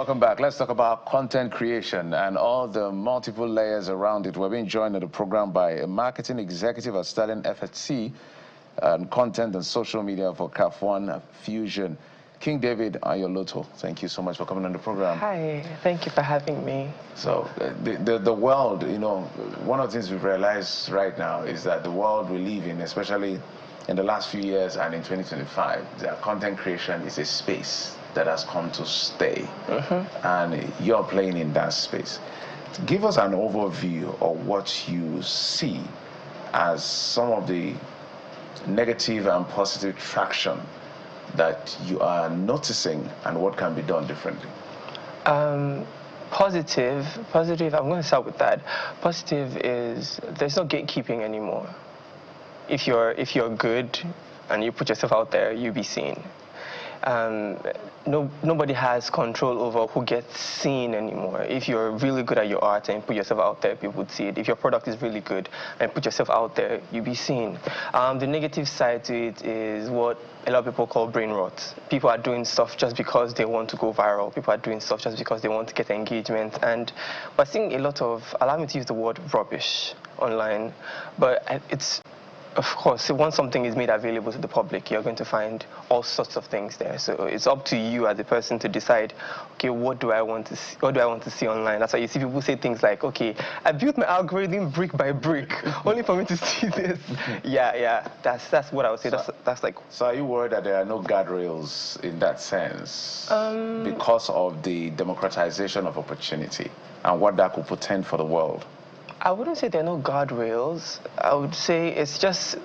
Welcome back. Let's talk about content creation and all the multiple layers around it. We're being joined in the program by a marketing executive at Sterling FHC and content and social media for CAF1 Fusion. King David Ayoloto, thank you so much for coming on the program. Hi, thank you for having me. So the world, you know, one of the things we've realized right now is that the world we live in, especially in the last few years and in 2025, that content creation is a space that has come to stay. And you're playing in that space. Give us an overview of what you see as some of the negative and positive traction that you are noticing and what can be done differently. Positive, I'm going to start with that. Positive is there's no gatekeeping anymore. If you're good and you put yourself out there, you'll be seen. Nobody has control over who gets seen anymore. If you're really good at your art and put yourself out there, people would see it. If your product is really good and put yourself out there, you'll be seen. The negative side to it is what a lot of people call brain rot. People are doing stuff just because they want to go viral. People are doing stuff just because they want to get engagement. And we're seeing a lot of, allow me to use the word rubbish online, but it's, of course, once something is made available to the public, you're going to find all sorts of things there. So it's up to you as a person to decide, okay, what do I want to see? What do I want to see online? That's why you see people say things like, okay, I built my algorithm brick by brick, only for me to see this. Yeah, that's what I would say. That's like. So are you worried that there are no guardrails in that sense because of the democratization of opportunity and what that could portend for the world? I wouldn't say there are no guardrails. I would say it's just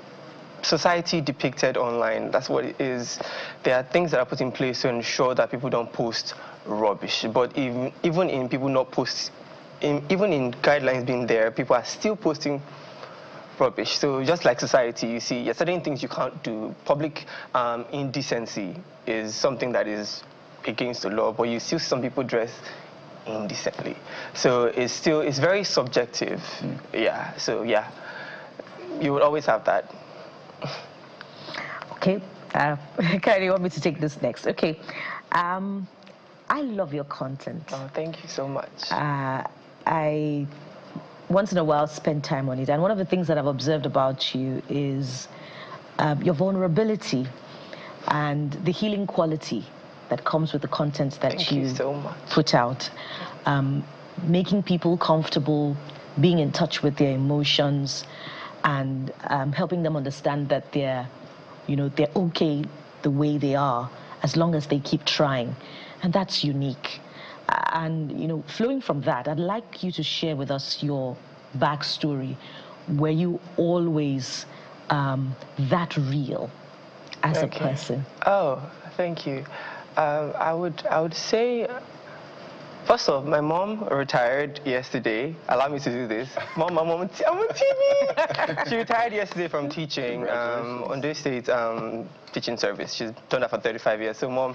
society depicted online. That's what it is. There are things that are put in place to ensure that people don't post rubbish. But even in people not post, even in guidelines being there, people are still posting rubbish. So just like society, you see, there are certain things you can't do. Public indecency is something that is against the law, but you still see some people dress indecently. So it's very subjective. Yeah, so yeah, you would always have that. Okay, Kylie, you want me to take this next? Okay, I love your content. Oh, thank you so much. I once in a while spend time on it, and one of the things that I've observed about you is your vulnerability and the healing quality that comes with the content that you so put out. Making people comfortable, being in touch with their emotions, and helping them understand that they're okay the way they are as long as they keep trying. And that's unique. And flowing from that, I'd like you to share with us your backstory. Were you always that real as a person? Oh, thank you. I would say, first off, my mom retired yesterday. Allow me to do this. Mom, I'm on TV. She retired yesterday from teaching on this state teaching service. She's done that for 35 years. So, Mom.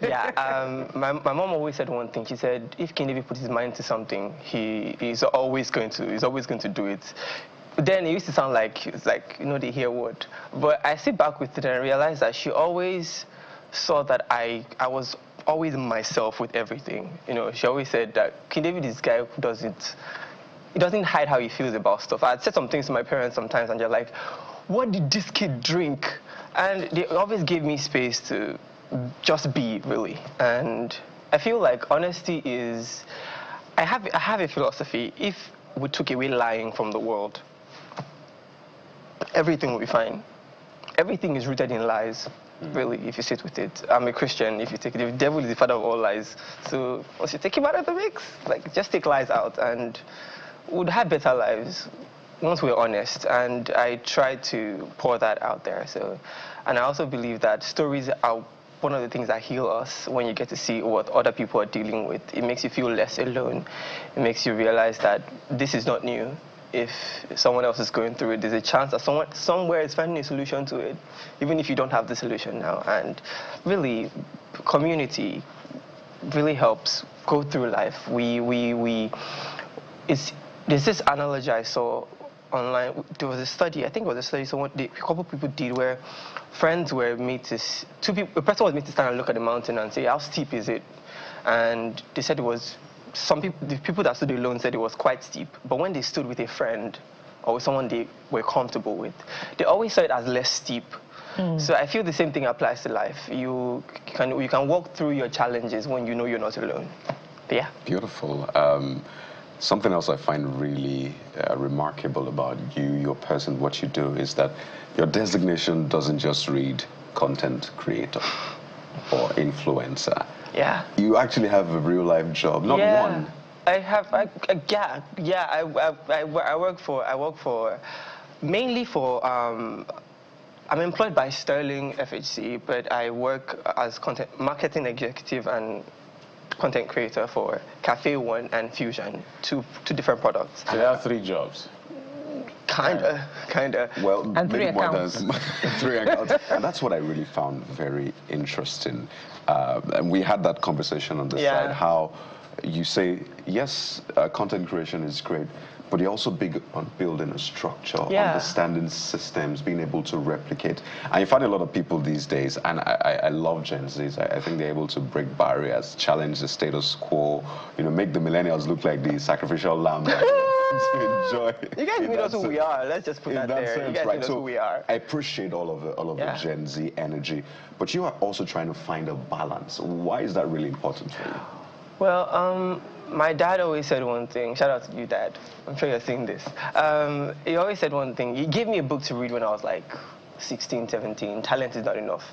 Yeah, my mom always said one thing. She said, if King David puts his mind to something, he's always going to do it. But then it used to sound like it's like they hear word. But I sit back with it and I realized that she always saw that I was always myself with everything. She always said that King David is a guy who doesn't hide how he feels about stuff. I'd said some things to my parents sometimes and they're like, what did this kid drink? And they always gave me space to just be, really. And I feel like honesty is, I have a philosophy. If we took away lying from the world, everything will be fine. Everything is rooted in lies. Really, if you sit with it. I'm a Christian. If you take it, the devil is the father of all lies. So once you take him out of the mix, just take lies out, and we'd have better lives once we're honest. And I try to pour that out there. So, and I also believe that stories are one of the things that heal us. When you get to see what other people are dealing with, it makes you feel less alone. It makes you realize that this is not new. If someone else is going through it, there's a chance that someone somewhere is finding a solution to it, even if you don't have the solution now. And really, community really helps go through life. There's this analogy I saw online. There was a study. I think it was a study. A couple of people did where friends were made to. A person was made to stand and look at the mountain and say, "How steep is it?" And they said it was. The people that stood alone said it was quite steep. But when they stood with a friend or with someone they were comfortable with, they always saw it as less steep. So I feel the same thing applies to life. You can walk through your challenges when you know you're not alone. But yeah. Beautiful. Something else I find really remarkable about you, your person, what you do, is that your designation doesn't just read content creator or influencer. Yeah. You actually have a real life job, not one. I work for mainly for I'm employed by Sterling FHC, but I work as content marketing executive and content creator for Cafe One and Fusion, two different products. So you have 3 jobs. Kinda. Well, And 3 maybe more accounts. than 3 accounts. And that's what I really found very interesting. And we had that conversation on the side, how you say, yes, content creation is great, but you're also big on building a structure, understanding systems, being able to replicate. And you find a lot of people these days, and I love Gen Zs. I think they're able to break barriers, challenge the status quo, make the millennials look like the sacrificial lamb that to enjoy. You guys meet us who we are. Let's just put that there. Sense, you guys right? meet us who we are. I appreciate all of the Gen Z energy, but you are also trying to find a balance. Why is that really important for you? Well, my dad always said one thing. Shout out to you, Dad. I'm sure you're seeing this. He always said one thing. He gave me a book to read when I was like 16, 17. Talent is not enough.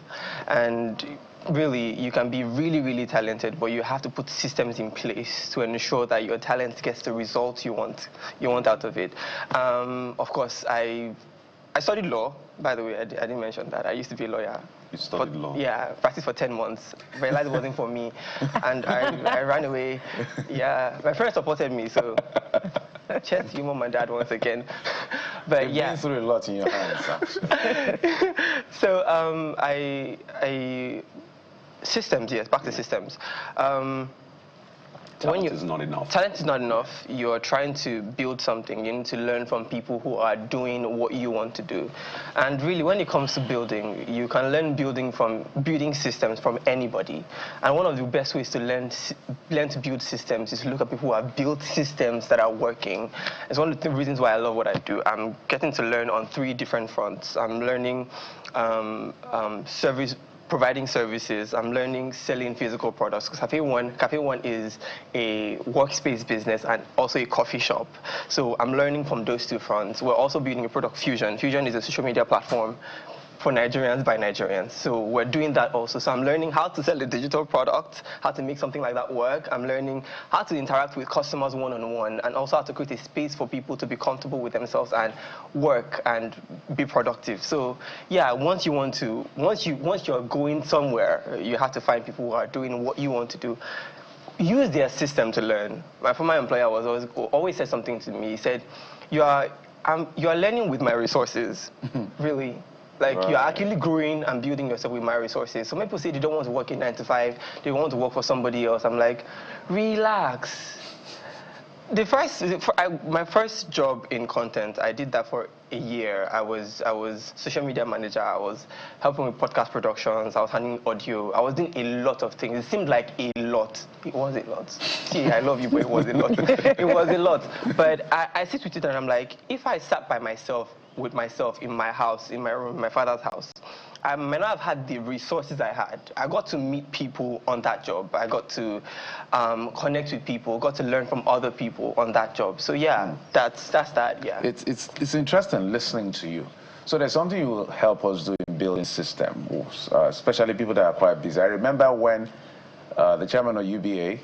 And really, you can be really, really talented, but you have to put systems in place to ensure that your talent gets the results you want out of it. Of course, I studied law, by the way. I didn't mention that. I used to be a lawyer. You studied law? Yeah, practiced for 10 months. Realized it wasn't for me. And I ran away. Yeah, my parents supported me, so cheers to you, Mom and Dad, once again. But You've been through a lot in your hands, actually. So systems, yes, back to systems. Talent is not enough. Talent is not enough. You're trying to build something. You need to learn from people who are doing what you want to do. And really, when it comes to building, you can learn building systems from anybody. And one of the best ways to learn to build systems is to look at people who have built systems that are working. It's one of the reasons why I love what I do. I'm getting to learn on 3 different fronts. I'm learning providing services. I'm learning selling physical products, because Cafe One is a workspace business and also a coffee shop. So I'm learning from those 2 fronts. We're also building a product, Fusion. Fusion is a social media platform for Nigerians by Nigerians. So we're doing that also. So I'm learning how to sell a digital product, how to make something like that work. I'm learning how to interact with customers one-on-one, and also how to create a space for people to be comfortable with themselves and work and be productive. So yeah, once you're going somewhere, you have to find people who are doing what you want to do. Use their system to learn. My former employer always said something to me. He said, you are learning with my resources, really. Like, you're actually growing and building yourself with my resources. Some people say they don't want to work in 9 to 5, they want to work for somebody else. I'm like, relax. My first job in content, I did that for a year. I was social media manager. I was helping with podcast productions. I was handling audio. I was doing a lot of things. It seemed like a lot. It was a lot. See, I love you, but it was a lot. It was a lot. But I sit with it and I'm like, if I sat with myself in my house, in my room, in my father's house, I may not have had the resources I had. I got to meet people on that job. I got to connect with people, got to learn from other people on that job. So yeah, that's that, yeah. It's interesting listening to you. So there's something you will help us do in building systems, especially people that are quite busy. I remember when the chairman of UBA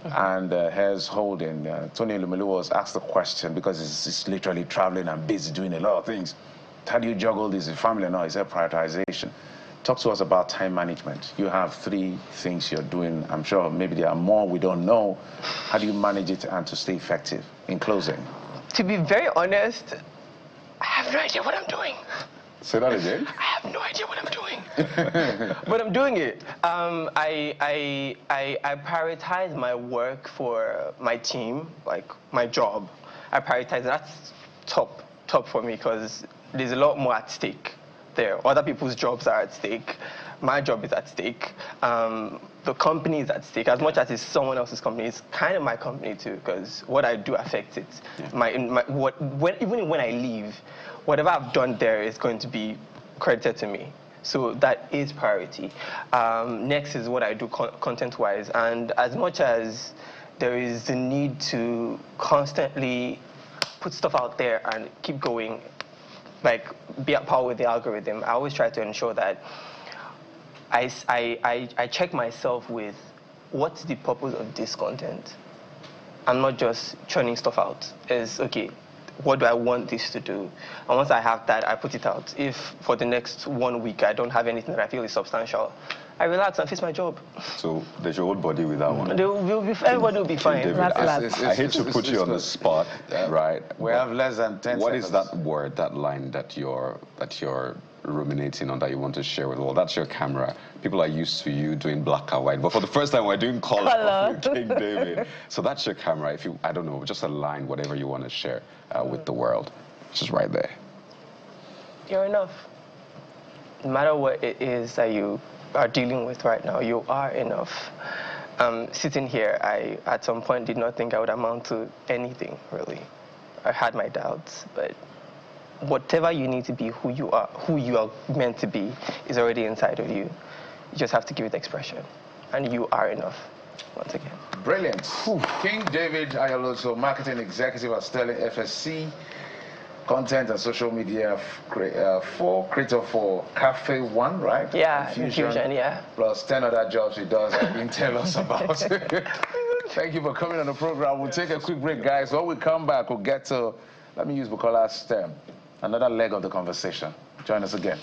and Hairs Holding, Tony Lumelu, was asked a question, because he's literally traveling and busy doing a lot of things. How do you juggle this with family? No, he said prioritization. Talk to us about time management. You have 3 things you're doing. I'm sure maybe there are more we don't know. How do you manage it and to stay effective? In closing. To be very honest, I have no idea what I'm doing. Say that again? I have no idea what I'm doing. But I'm doing it. I prioritize my work for my team, like my job. I prioritize that's top. top for me because there's a lot more at stake there. Other people's jobs are at stake. My job is at stake. The company is at stake. As much as it's someone else's company, it's kind of my company too, because what I do affects it. Yeah. Even when I leave, whatever I've done there is going to be credited to me. So that is priority. Next is what I do content-wise. And as much as there is the need to constantly put stuff out there and keep going, like be at par with the algorithm, I always try to ensure that I check myself with what's the purpose of this content. I'm not just churning stuff out. It's okay, what do I want this to do? And once I have that, I put it out. If for the next 1 week I don't have anything that I feel is substantial, I relax and face my job. So there's your old body with that one. Everybody will be fine. David, I hate to put you on the spot, right? We have less than 10 seconds. What is that word, that line that you're ruminating on that you want to share with? Well, that's your camera. People are used to you doing black and white, but for the first time we're doing color with King David. So that's your camera. If you, I don't know, just a line, whatever you want to share with the world, just right there. You're enough. No matter what it is that you are dealing with right now, you are enough. Sitting here, I at some point did not think I would amount to anything, really. I had my doubts, but whatever you need to be, who you are meant to be, is already inside of you. You just have to give it expression, and you are enough. Once again. Brilliant. King David Ayaloso, marketing executive at Sterling FSC, content and social media creator for Cafe One, right? Yeah, Infusion, yeah. Plus 10 other jobs he does that he didn't tell us about. Thank you for coming on the program. We'll take a quick break, guys. When we come back, we'll get to, let me use Bukola's stem, another leg of the conversation. Join us again.